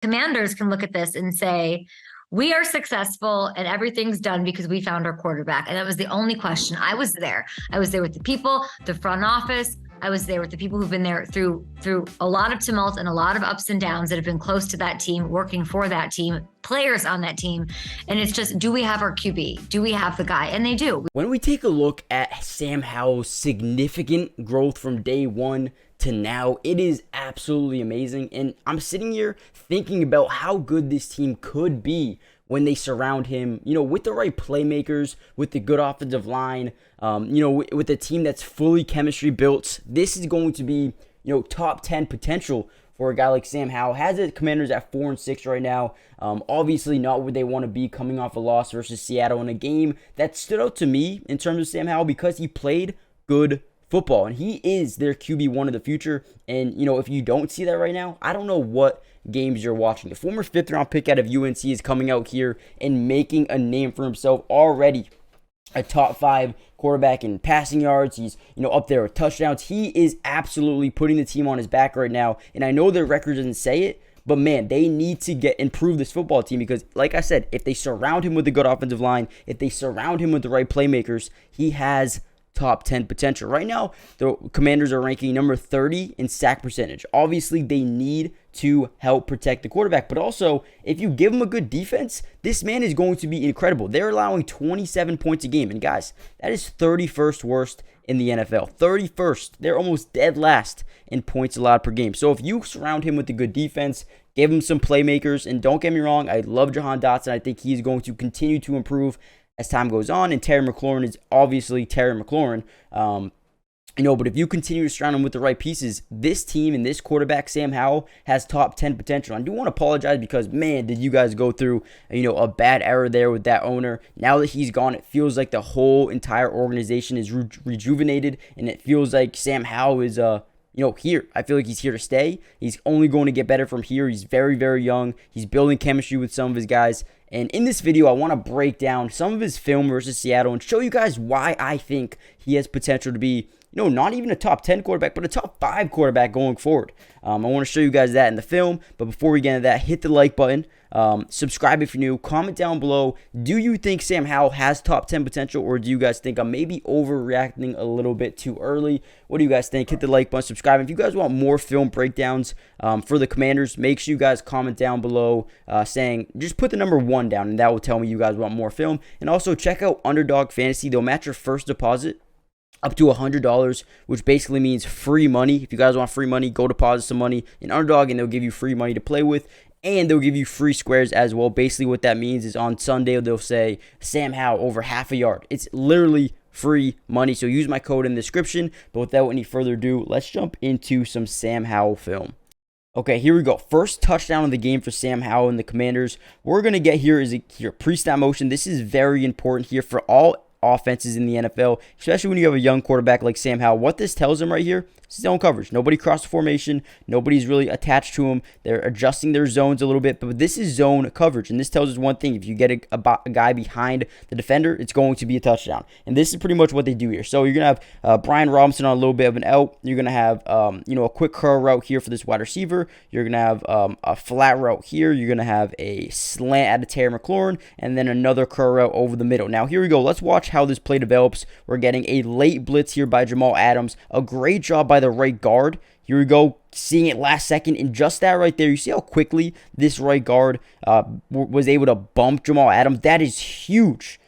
Commanders can look at this and say, we are successful and everything's done because we found our quarterback. And that was the only question. I was there. I was there with the people, the front office. I was there with the people who've been there through a lot of tumult and a lot of ups and downs that have been close to that team, working for that team, players on that team. And it's just, do we have our QB? Do we have the guy? And they do. When we take a look at Sam Howell's significant growth from day one to now, it is absolutely amazing. And I'm sitting here thinking about how good this team could be when they surround him, with the right playmakers, with the good offensive line, with a team that's fully chemistry built. This is going to be, top 10 potential for a guy like Sam Howell. Has the Commanders at 4-6 right now. Obviously not where they want to be coming off a loss versus Seattle in a game that stood out to me in terms of Sam Howell because he played good football, and he is their QB1 of the future. And, if you don't see that right now, I don't know what games you're watching. The former 5th-round pick out of UNC is coming out here and making a name for himself already. A top 5 quarterback in passing yards. He's, up there with touchdowns. He is absolutely putting the team on his back right now. And I know their record doesn't say it, but man, they need to improve this football team because, like I said, if they surround him with a good offensive line, if they surround him with the right playmakers, he has top 10 potential. Right now, the Commanders are ranking number 30 in sack percentage. Obviously, they need to help protect the quarterback, but also, if you give him a good defense, this man is going to be incredible. They're allowing 27 points a game, and guys, that is 31st worst in the NFL. 31st. They're almost dead last in points allowed per game. So if you surround him with a good defense, give him some playmakers, and don't get me wrong, I love Jahan Dotson. I think he's going to continue to improve as time goes on, and Terry McLaurin is obviously Terry McLaurin. But if you continue to surround him with the right pieces, this team and this quarterback, Sam Howell, has top 10 potential. I do want to apologize because, man, did you guys go through, a bad era there with that owner. Now that he's gone, it feels like the whole entire organization is rejuvenated, and it feels like Sam Howell is, here. I feel like he's here to stay. He's only going to get better from here. He's very, very young. He's building chemistry with some of his guys. And in this video, I want to break down some of his film versus Seattle and show you guys why I think he has potential to be, not even a top 10 quarterback, but a top 5 quarterback going forward. I want to show you guys that in the film. But before we get into that, hit the like button. Subscribe if you're new. Comment down below. Do you think Sam Howell has top 10 potential, or do you guys think I'm maybe overreacting a little bit too early? What do you guys think? Hit the like button, subscribe. If you guys want more film breakdowns for the Commanders, make sure you guys comment down below saying, just put the number 1 down, and that will tell me you guys want more film. And also check out Underdog Fantasy. They'll match your first deposit up to $100, which basically means free money. If you guys want free money, go deposit some money in Underdog, and they'll give you free money to play with. And they'll give you free squares as well. Basically what that means is on Sunday, they'll say, Sam Howell over half a yard. It's literally free money. So use my code in the description. But without any further ado, let's jump into some Sam Howell film. Okay, here we go. First touchdown of the game for Sam Howell and the Commanders. What we're going to get here is a pre-snap motion. This is very important here for all offenses in the NFL, especially when you have a young quarterback like Sam Howell. What this tells him right here, zone coverage. Nobody crossed the formation. Nobody's really attached to him. They're adjusting their zones a little bit, but this is zone coverage, and this tells us one thing. If you get a guy behind the defender, it's going to be a touchdown, and this is pretty much what they do here. So you're going to have Brian Robinson on a little bit of an out. You're going to have, a quick curl route here for this wide receiver. You're going to have a flat route here. You're going to have a slant out of Terry McLaurin, and then another curl route over the middle. Now, here we go. Let's watch how this play develops. We're getting a late blitz here by Jamal Adams. A great job by the right guard. Here we go, seeing it last second, and just that right there, you see how quickly this right guard was able to bump Jamal Adams. That is huge.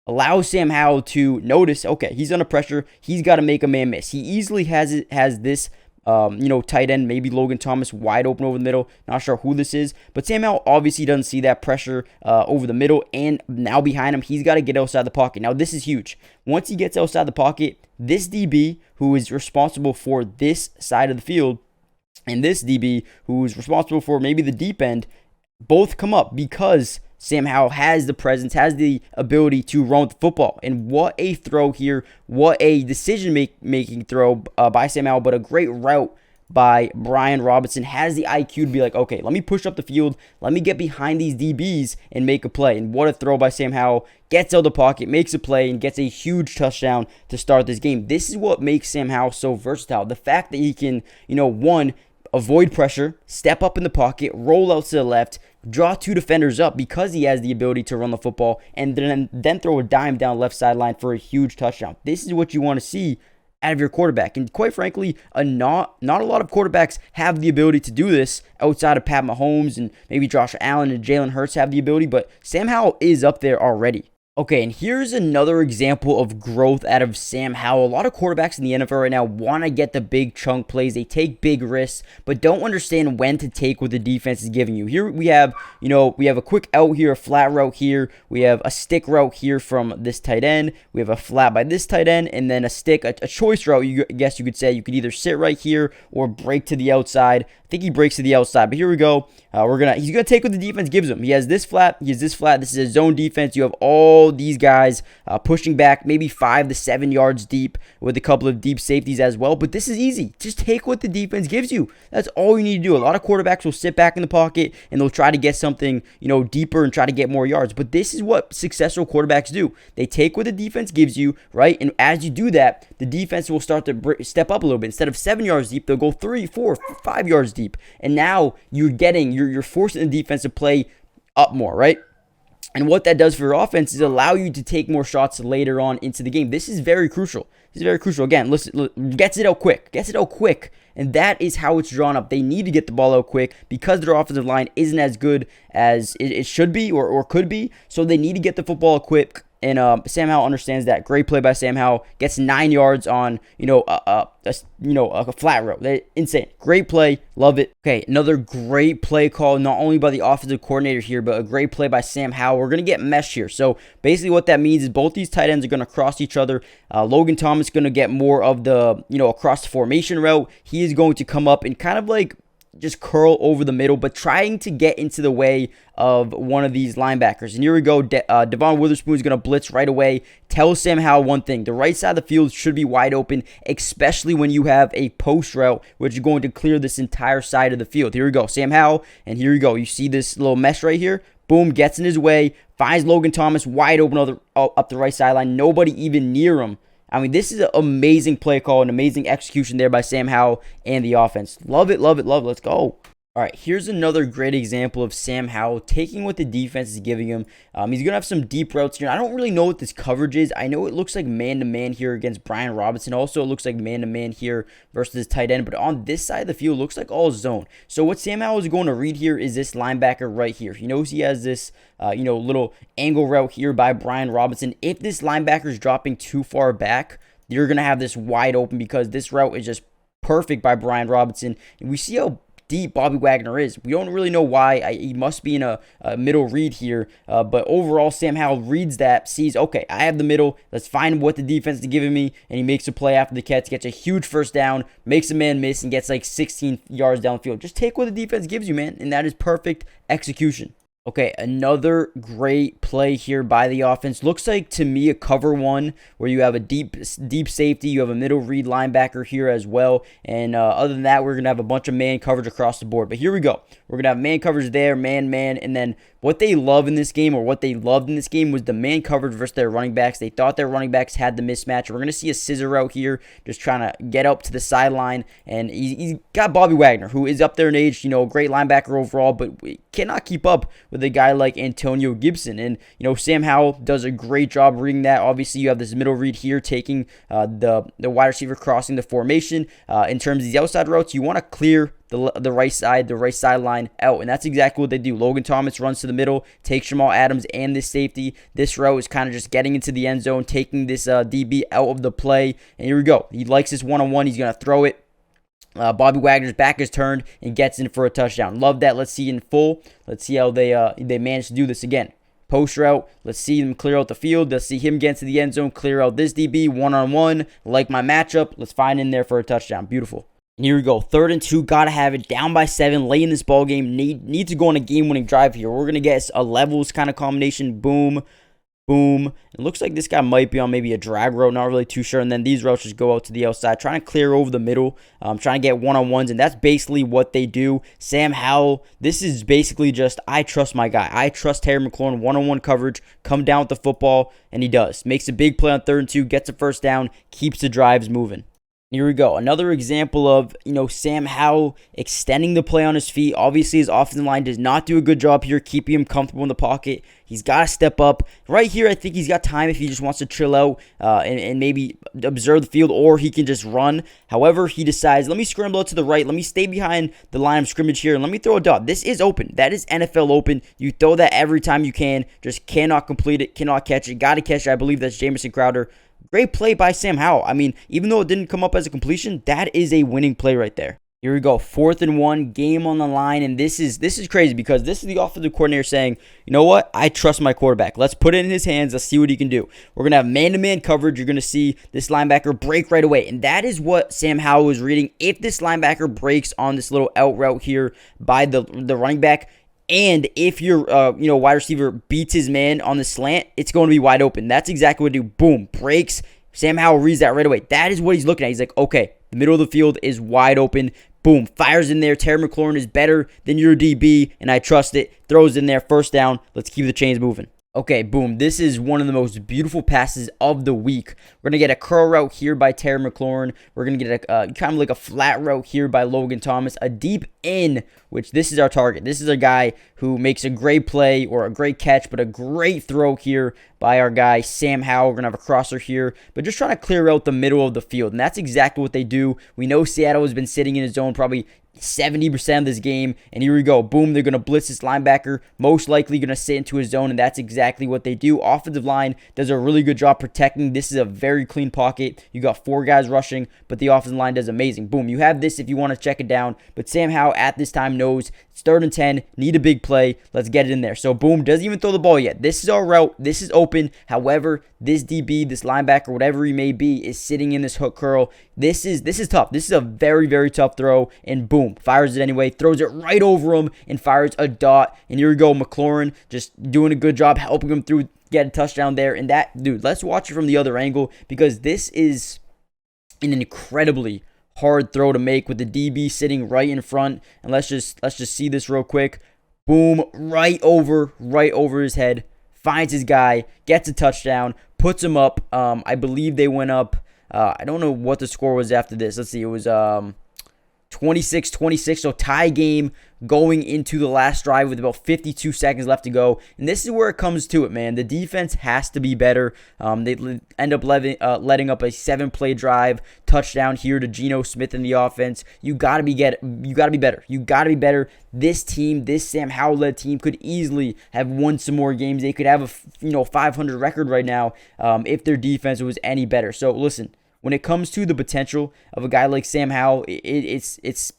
Allows Sam Howell to notice, okay, he's under pressure. He's got to make a man miss. He easily has this tight end, maybe Logan Thomas, wide open over the middle. Not sure who this is, but Sam Howell obviously doesn't see that pressure over the middle, and now behind him, he's got to get outside the pocket. Now, this is huge. Once he gets outside the pocket, this DB, who is responsible for this side of the field, and this DB, who is responsible for maybe the deep end, both come up because Sam Howell has the presence, has the ability to run the football. And what a throw here. What a decision-making throw by Sam Howell, but a great route by Brian Robinson. Has the IQ to be like, okay, let me push up the field. Let me get behind these DBs and make a play. And what a throw by Sam Howell. Gets out of the pocket, makes a play, and gets a huge touchdown to start this game. This is what makes Sam Howell so versatile. The fact that he can, avoid pressure, step up in the pocket, roll out to the left, draw 2 defenders up because he has the ability to run the football, and then throw a dime down left sideline for a huge touchdown. This is what you want to see out of your quarterback. And quite frankly, not a lot of quarterbacks have the ability to do this outside of Pat Mahomes, and maybe Josh Allen and Jalen Hurts have the ability, but Sam Howell is up there already. Okay, and here's another example of growth out of Sam Howell. A lot of quarterbacks in the NFL right now want to get the big chunk plays. They take big risks, but don't understand when to take what the defense is giving you. Here we have, we have a quick out here, a flat route here. We have a stick route here from this tight end. We have a flat by this tight end, and then a stick, a choice route, I guess you could say. You could either sit right here or break to the outside. I think he breaks to the outside, but here we go. He's gonna take what the defense gives him. He has this flat. He has this flat. This is a zone defense. You have all these guys pushing back, maybe 5 to 7 yards deep with a couple of deep safeties as well. But this is easy. Just take what the defense gives you. That's all you need to do. A lot of quarterbacks will sit back in the pocket and they'll try to get something, deeper and try to get more yards. But this is what successful quarterbacks do. They take what the defense gives you, right? And as you do that, the defense will start to step up a little bit. Instead of 7 yards deep, they'll go 3, 4, 5 yards deep. And now you're forcing the defense to play up more, right? And what that does for your offense is allow you to take more shots later on into the game. This is very crucial. Again, listen, gets it out quick. And that is how it's drawn up. They need to get the ball out quick because their offensive line isn't as good as it should be or could be. So they need to get the football out quick. And Sam Howell understands that. Great play by Sam Howell. Gets 9 yards on, a flat route. Insane. Great play. Love it. Okay, another great play call, not only by the offensive coordinator here, but a great play by Sam Howell. We're going to get mesh here. So basically what that means is both these tight ends are going to cross each other. Logan Thomas is going to get more of the, across the formation route. He is going to come up and kind of like just curl over the middle, but trying to get into the way of one of these linebackers. And here we go. Devon Witherspoon is going to blitz right away. Tell Sam Howell one thing. The right side of the field should be wide open, especially when you have a post route, which is going to clear this entire side of the field. Here we go. Sam Howell, and here we go. You see this little mesh right here? Boom, gets in his way, finds Logan Thomas wide open up the right sideline. Nobody even near him. I mean, this is an amazing play call, an amazing execution there by Sam Howell and the offense. Love it. Let's go. All right, here's another great example of Sam Howell taking what the defense is giving him. He's going to have some deep routes here. I don't really know what this coverage is. I know it looks like man-to-man here against Brian Robinson. Also, it looks like man-to-man here versus tight end. But on this side of the field, it looks like all zone. So what Sam Howell is going to read here is this linebacker right here. He knows he has this, little angle route here by Brian Robinson. If this linebacker is dropping too far back, you're going to have this wide open because this route is just perfect by Brian Robinson. And we see how deep Bobby Wagner is. We don't really know why. He must be in a middle read here. But overall, Sam Howell reads that, sees, okay, I have the middle. Let's find what the defense is giving me. And he makes a play after the catch, gets a huge first down, makes a man miss, and gets like 16 yards downfield. Just take what the defense gives you, man. And that is perfect execution. Okay, another great play here by the offense. Looks like to me a cover one where you have a deep safety. You have a middle read linebacker here as well. And other than that, we're going to have a bunch of man coverage across the board. But here we go. We're going to have man coverage there, man. And then what they love in this game, or what they loved in this game, was the man coverage versus their running backs. They thought their running backs had the mismatch. We're going to see a scissor route here, just trying to get up to the sideline. And he's got Bobby Wagner, who is up there in age, great linebacker overall, but we cannot keep up with a guy like Antonio Gibson. And, Sam Howell does a great job reading that. Obviously, you have this middle read here, taking the wide receiver crossing the formation. In terms of these outside routes, you want to clear the right sideline out, and that's exactly what they do. Logan Thomas runs to the middle, takes Jamal Adams and this safety. This route is kind of just getting into the end zone, taking this DB out of the play, and here we go. He likes this one-on-one. He's going to throw it. Bobby Wagner's back is turned and gets in for a touchdown. Love that. Let's see in full. Let's see how they manage to do this again. Post route. Let's see them clear out the field. Let's see him get into the end zone, clear out this DB one-on-one. Like my matchup. Let's find in there for a touchdown. Beautiful. And here we go. 3rd and 2. Gotta have it. Down by 7. Late in this ball game. Need to go on a game-winning drive here. We're going to get a levels kind of combination. Boom. Boom. It looks like this guy might be on maybe a drag route. Not really too sure. And then these routes just go out to the outside. Trying to clear over the middle. Trying to get one-on-ones. And that's basically what they do. Sam Howell. This is basically just, I trust my guy. I trust Terry McLaurin. One-on-one coverage. Come down with the football. And he does. Makes a big play on 3rd and 2. Gets a first down. Keeps the drives moving. Here we go. Another example of, Sam Howell extending the play on his feet. Obviously, his offensive line does not do a good job here keeping him comfortable in the pocket. He's got to step up. Right here, I think he's got time if he just wants to chill out and maybe observe the field, or he can just run. However, he decides, let me scramble out to the right. Let me stay behind the line of scrimmage here, and let me throw a dot. This is open. That is NFL open. You throw that every time you can. Just cannot complete it, cannot catch it. Got to catch it. I believe that's Jamison Crowder. Great play by Sam Howell. I mean, even though it didn't come up as a completion, that is a winning play right there. Here we go, 4th and 1, game on the line, and this is crazy because this is the offensive coordinator saying, you know what, I trust my quarterback. Let's put it in his hands. Let's see what he can do. We're going to have man-to-man coverage. You're going to see this linebacker break right away, and that is what Sam Howell was reading. If this linebacker breaks on this little out route here by the running back, and if your wide receiver beats his man on the slant, it's going to be wide open. That's exactly what he do. Boom, breaks. Sam Howell reads that right away. That is what he's looking at. He's like, okay, the middle of the field is wide open. Boom, fires in there. Terry McLaurin is better than your DB, and I trust it. Throws in there, first down. Let's keep the chains moving. Okay, boom. This is one of the most beautiful passes of the week. We're going to get a curl route here by Terry McLaurin. We're going to get a kind of like a flat route here by Logan Thomas. A deep in, which this is our target. This is a guy who makes a great play or a great catch, but a great throw here by our guy, Sam Howell. We're going to have a crosser here, but just trying to clear out the middle of the field. And that's exactly what they do. We know Seattle has been sitting in his zone probably 70% of this game, and here we go. Boom, they're going to blitz this linebacker, most likely going to sit into his zone, and that's exactly what they do. Offensive line does a really good job protecting. This is a very clean pocket. You got 4 guys rushing, but the offensive line does amazing. Boom, you have this if you want to check it down, but Sam Howell at this time knows it's 3rd and 10, need a big play. Let's get it in there. So boom, doesn't even throw the ball yet. This is our route. This is open. However, this DB, this linebacker, whatever he may be, is sitting in this hook curl. This is tough. This is a very, very tough throw, and boom, fires it anyway, throws it right over him, and fires a dot. And here we go, McLaurin just doing a good job helping him through, get a touchdown there. And that, dude, let's watch it from the other angle because this is an incredibly hard throw to make with the DB sitting right in front. And let's just see this real quick. Boom, right over his head. Finds his guy, gets a touchdown, puts him up. I believe they went up. I don't know what the score was after this. Let's see. It was 26-26, so tie game going into the last drive with about 52 seconds left to go. And this is where it comes to it, man. The defense has to be better. They end up letting up a 7-play drive touchdown here to Geno Smith in the offense. You got to be better. You got to be better. This team, this Sam Howell-led team, could easily have won some more games. They could have a 500 record right now if their defense was any better. So listen, when it comes to the potential of a guy like Sam Howell, it's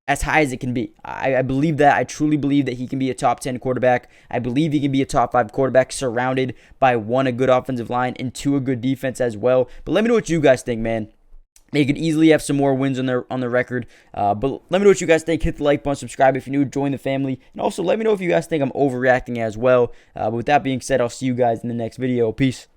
as high as it can be. I believe that. I truly believe that he can be a top 10 quarterback. I believe he can be a top 5 quarterback surrounded by 1, a good offensive line, and 2, a good defense as well. But let me know what you guys think, man. They could easily have some more wins on their record. But let me know what you guys think. Hit the like button, subscribe if you're new, join the family. And also let me know if you guys think I'm overreacting as well. But with that being said, I'll see you guys in the next video. Peace.